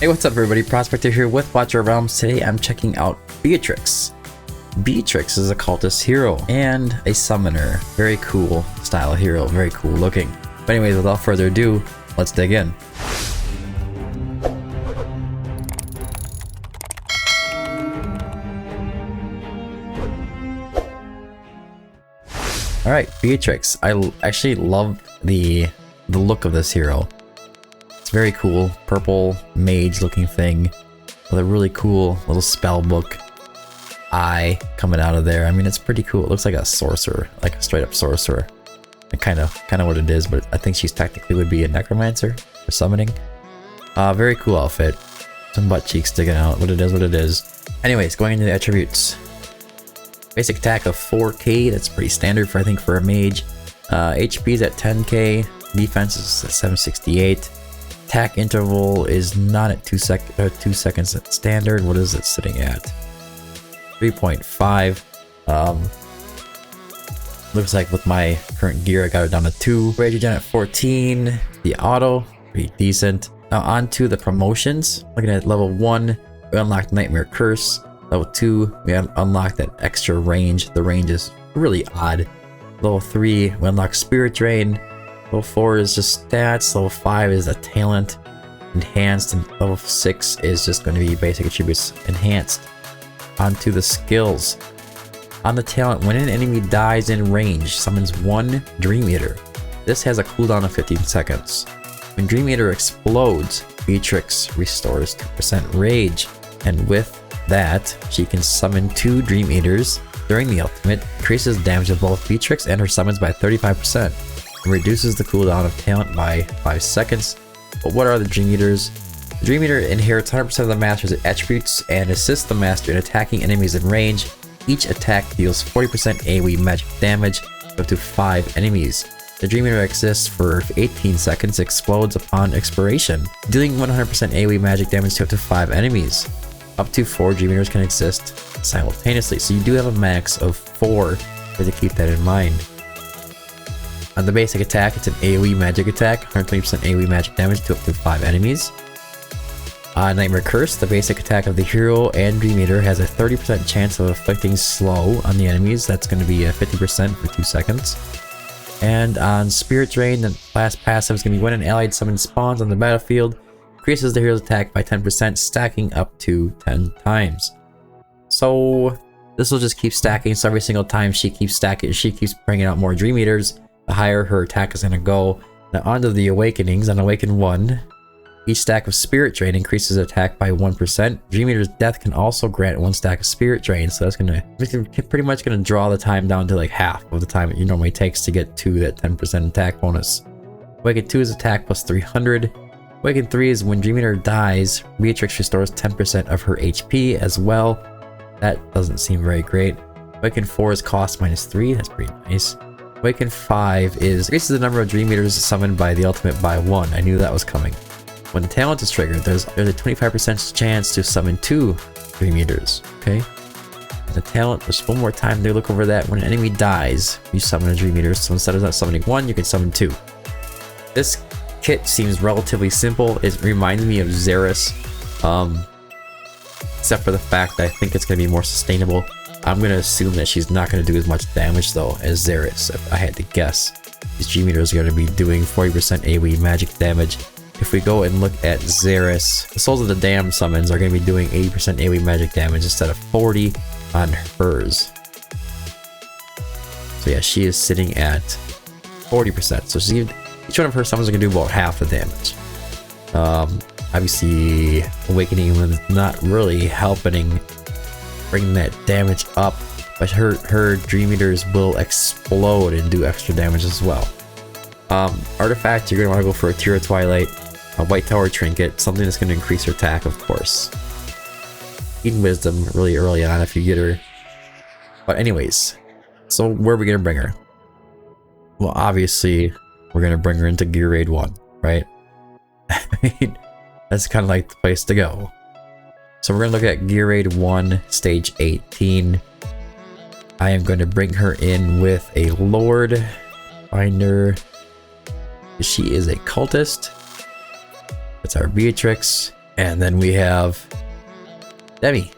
Hey, what's up everybody, Prospector here with Watcher Realms. Today I'm checking out Beatrix. Beatrix is a cultist hero and a summoner. Very cool style hero, very cool looking. But anyways, without further ado, let's dig in. Alright, Beatrix. I actually love the look of this hero. It's very cool, purple mage looking thing with a really cool little spell book eye coming out of there. I mean, it's pretty cool. It looks like a sorcerer, like a straight up sorcerer. Kind of what it is, but I think she's technically would be a necromancer for summoning. Very cool outfit. Some butt cheeks sticking out. What it is. Anyways, going into the attributes. Basic attack of 4k. That's pretty standard for, I think, for a mage. HP is at 10k. Defense is at 768. Attack interval is not at 2 seconds at standard. What is it sitting at? 3.5. Looks like with my current gear I got it down to 2. Rage regen at 14. The auto, pretty decent. Now on to the promotions. Looking at level 1, we unlocked Nightmare Curse. Level 2, we unlocked that extra range. The range is really odd. Level 3, we unlocked Spirit Drain. Level 4 is just stats. Level 5 is a talent enhanced, and level 6 is just going to be basic attributes enhanced. Onto the skills. On the talent, when an enemy dies in range, summons 1 Dream Eater. This has a cooldown of 15 seconds. When Dream Eater explodes, Beatrix restores 2% rage, and with that, she can summon 2 Dream Eaters during the ultimate, increases damage of both Beatrix and her summons by 35%, and reduces the cooldown of talent by 5 seconds. But what are the Dream Eaters? The Dream Eater inherits 100% of the master's attributes and assists the master in attacking enemies in range. Each attack deals 40% AoE magic damage up to 5 enemies. The Dream Eater exists for 18 seconds, explodes upon expiration, dealing 100% AoE magic damage to up to 5 enemies. Up to 4 Dream Eaters can exist simultaneously, so you do have a max of 4, so to keep that in mind. On the basic attack, it's an AoE magic attack, 120% AoE magic damage to up to 5 enemies. Nightmare Curse, the basic attack of the hero and Dream Eater, has a 30% chance of inflicting slow on the enemies. That's going to be a 50% for 2 seconds. And on Spirit Drain, the last passive is going to be when an allied summon spawns on the battlefield, increases the hero's attack by 10%, stacking up to 10 times. So this will just keep stacking, so every single time she keeps stacking, she keeps bringing out more Dream Eaters, the higher her attack is going to go. Now onto the Awakenings. On Awaken 1, each stack of Spirit Drain increases attack by 1%. Dream Eater's death can also grant 1 stack of Spirit Drain, so that's pretty much gonna draw the time down to like half of the time it normally takes to get to that 10% attack bonus. Awaken 2 is attack plus 300. Awaken 3 is when Dream Eater dies, Beatrix restores 10% of her HP as well. That doesn't seem very great. Awaken 4 is cost minus 3, that's pretty nice. Awaken 5 is increases the number of Dream Eaters summoned by the ultimate by 1. I knew that was coming. When the talent is triggered, there's a 25% chance to summon 2 Dream Eaters, okay? And the talent, just one more time, they look over that. When an enemy dies, you summon a Dream Eater, so instead of not summoning 1, you can summon 2. This kit seems relatively simple. It reminds me of Xeris, except for the fact that I think it's going to be more sustainable. I'm going to assume that she's not going to do as much damage though as Xeris, if I had to guess. These Dream Eaters are going to be doing 40% AoE magic damage. If we go and look at Xeris, the Souls of the Damned summons are going to be doing 80% AoE magic damage instead of 40 on hers. So yeah, she is sitting at 40%. So each one of her summons are going to do about half the damage. Obviously, Awakening was not really helping bring that damage up, but her Dream Eaters will explode and do extra damage as well. Artifact, you're going to want to go for a Tear of Twilight, a White Tower Trinket, something that's going to increase her attack, of course. Even Wisdom really early on if you get her. But anyways, so where are we going to bring her? Well, obviously, we're going to bring her into Gear Raid 1, right? I mean, that's kind of like the place to go. So we're going to look at Gear Raid 1, Stage 18. I am going to bring her in with a Lord. Find her. She is a cultist. That's our Beatrix. And then we have Demi.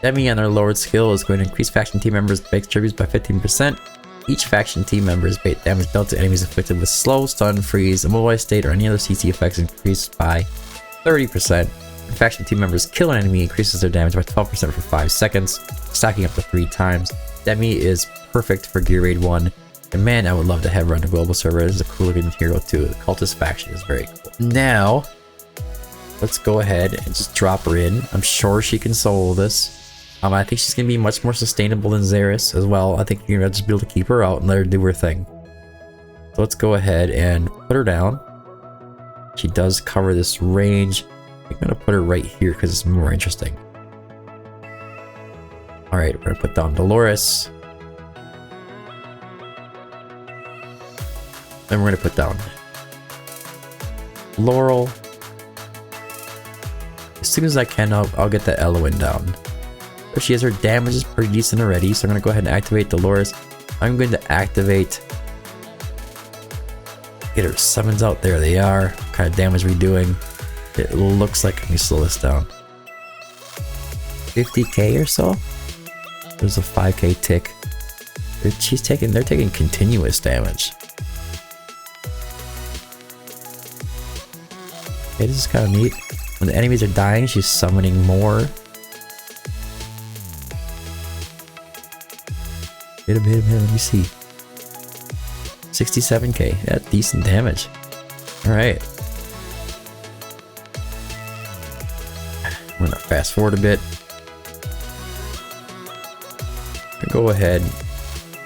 Demi on our lowered skill is going to increase faction team members' base tributes by 15%. Each faction team member's base damage dealt to enemies afflicted with slow, stun, freeze, immobilized state, or any other CC effects increased by 30%. If faction team members kill an enemy, increases their damage by 12% for 5 seconds, stacking up to 3 times. Demi is perfect for Gear Raid 1. And man, I would love to have her on the global server. It is a cool looking hero too. The cultist faction is very cool. Now, let's go ahead and just drop her in. I'm sure she can solo this. I think she's going to be much more sustainable than Xeris as well. I think you're going to just be able to keep her out and let her do her thing. So let's go ahead and put her down. She does cover this range. I'm going to put her right here because it's more interesting. Alright, we're going to put down Dolores. Then we're going to put down Laurel. As soon as I can, I'll get the Eloin down. But she has her damage is pretty decent already, so I'm going to go ahead and activate Dolores. I'm going to activate... Get her summons out. There they are. What kind of damage are we doing? It looks like... Let me slow this down. 50k or so? There's a 5k tick. They're taking continuous damage. Okay, this is kind of neat. When the enemies are dying, she's summoning more. Hit him, let me see. 67k, that's decent damage. Alright. I'm gonna fast forward a bit. Go ahead,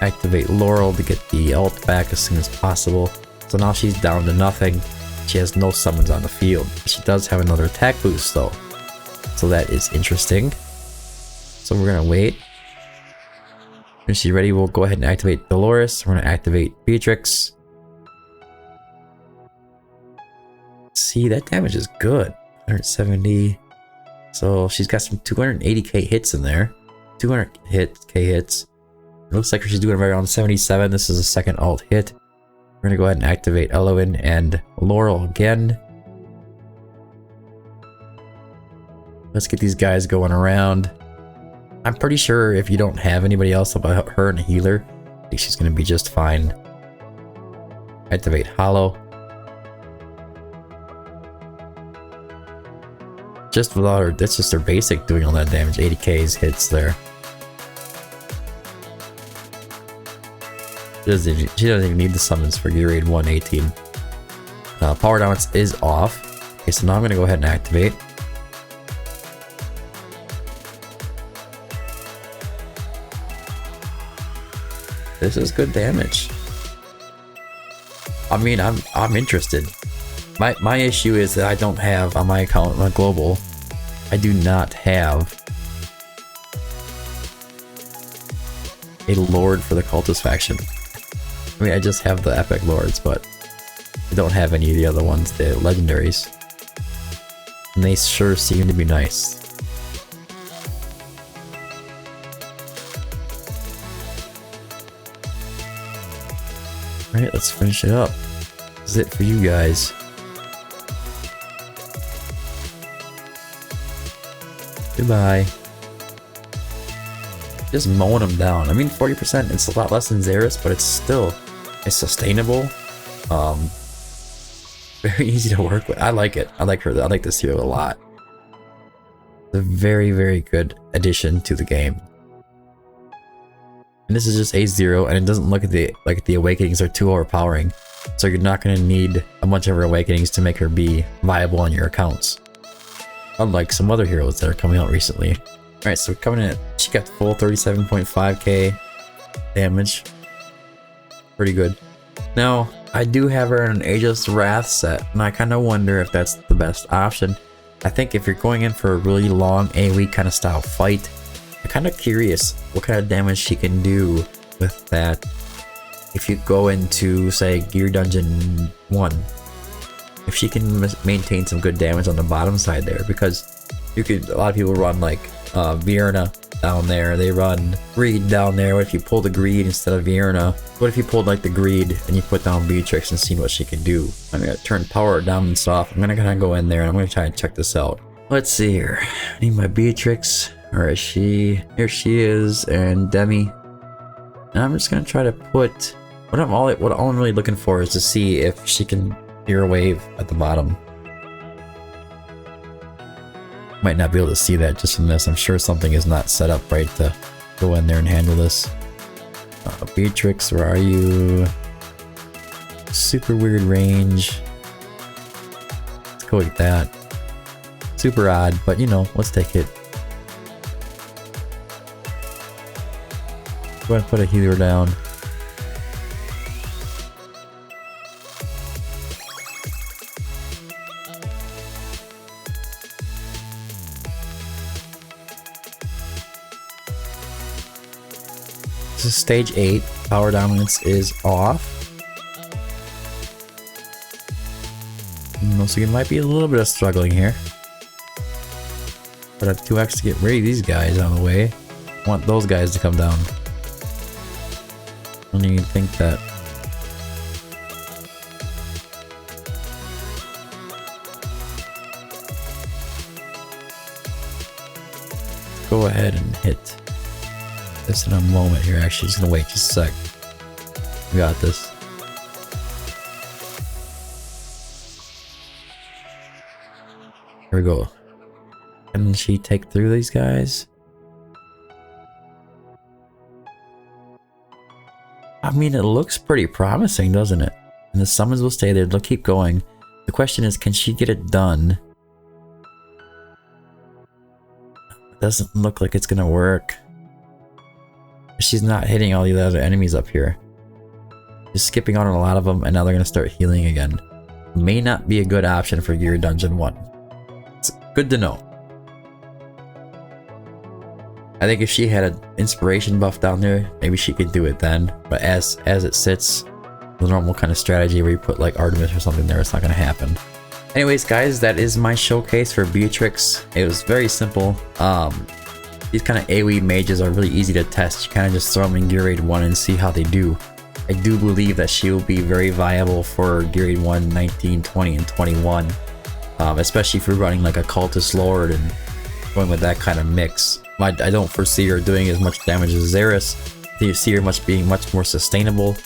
activate Laurel to get the ult back as soon as possible. So now she's down to nothing. She has no summons on the field. She does have another attack boost though. So that is interesting. So we're gonna wait. When she's ready, we'll go ahead and activate Dolores. We're going to activate Beatrix. See, that damage is good. 170. So she's got some 280k hits in there. 200k hits. It looks like she's doing right around 77. This is a second alt hit. We're going to go ahead and activate Eloin and Laurel again. Let's get these guys going around. I'm pretty sure if you don't have anybody else about her and a healer, I think she's going to be just fine. Activate Hollow. Just without her, that's just her basic doing all that damage. 80k's hits there. She doesn't even need the summons for Gear Raid 118. Power dominance is off. Okay, so now I'm going to go ahead and activate. This is good damage. I mean, I'm interested. My issue is that I don't have on my account on global. I do not have a lord for the cultist faction. I mean, I just have the epic lords, but I don't have any of the other ones, the legendaries. And they sure seem to be nice. Alright, let's finish it up. This is it for you guys. Goodbye. Just mowing them down. I mean, 40%, it's a lot less than Xeris, but it's still, it's sustainable. Very easy to work with. I like it. I like her. I like this hero a lot. It's a very, very good addition to the game. And this is just A0, and it doesn't look at the awakenings are too overpowering. So you're not going to need a bunch of her awakenings to make her be viable on your accounts. Unlike some other heroes that are coming out recently. Alright, so coming in, she got full 37.5k damage. Pretty good. Now, I do have her in an Aegis Wrath set, and I kind of wonder if that's the best option. I think if you're going in for a really long AoE kind of style fight, I'm kind of curious what kind of damage she can do with that. If you go into, say, Gear Dungeon 1, if she can maintain some good damage on the bottom side there, because you could, a lot of people run like Vierna down there. They run greed down there. What if you pull the greed instead of Vierna? What if you pulled like the greed and you put down Beatrix and seen what she can do? I'm gonna turn power dominance off. I'm gonna kind of go in there and I'm gonna try and check this out. Let's see here. I need my Beatrix. Or is she? Here she is, and Demi. And I'm just gonna try to put what all I'm really looking for is to see if she can hear a wave at the bottom. Might not be able to see that just from this. I'm sure something is not set up right to go in there and handle this. Beatrix, where are you? Super weird range. Let's go with that. Super odd, but you know, let's take it. Go ahead and put a healer down. This is stage 8. Power dominance is off. So you might be a little bit of struggling here. But I have 2x to get rid of these guys out of the way. I want those guys to come down. I don't even think that. Go ahead and hit this in a moment here. Actually, just gonna wait just a sec. We got this. Here we go. Can she take through these guys? I mean, it looks pretty promising, doesn't it? And the summons will stay there. They'll keep going. The question is, can she get it done? It doesn't look like it's gonna work. She's not hitting all the other enemies up here. Just skipping on a lot of them, and now they're gonna start healing again. May not be a good option for Gear Dungeon 1. It's good to know. I think if she had an inspiration buff down there, maybe she could do it then. But as it sits, the normal kind of strategy where you put like Artemis or something there, it's not gonna happen. Anyways, guys, that is my showcase for Beatrix. It was very simple. These kind of AoE mages are really easy to test. You kind of just throw them in Gear Raid 1 and see how they do. I do believe that she will be very viable for Gear Raid 1, 19, 20, and 21. Especially if you're running like a Cultist Lord and going with that kind of mix. I don't foresee her doing as much damage as Xeris. I see her being much more sustainable.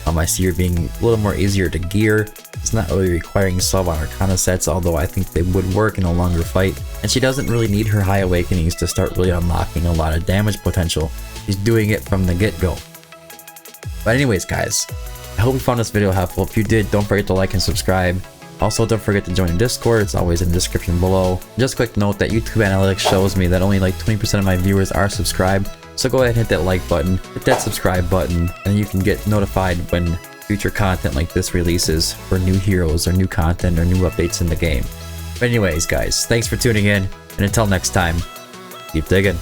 I see her being a little more easier to gear. It's not really requiring sub on Arcana sets, although I think they would work in a longer fight. And she doesn't really need her High Awakenings to start really unlocking a lot of damage potential. She's doing it from the get-go. But anyways, guys, I hope you found this video helpful. If you did, don't forget to like and subscribe. Also, don't forget to join the Discord. It's always in the description below. Just a quick note that YouTube Analytics shows me that only like 20% of my viewers are subscribed. So go ahead and hit that like button, hit that subscribe button, and you can get notified when future content like this releases for new heroes or new content or new updates in the game. But anyways, guys, thanks for tuning in, and until next time, keep digging.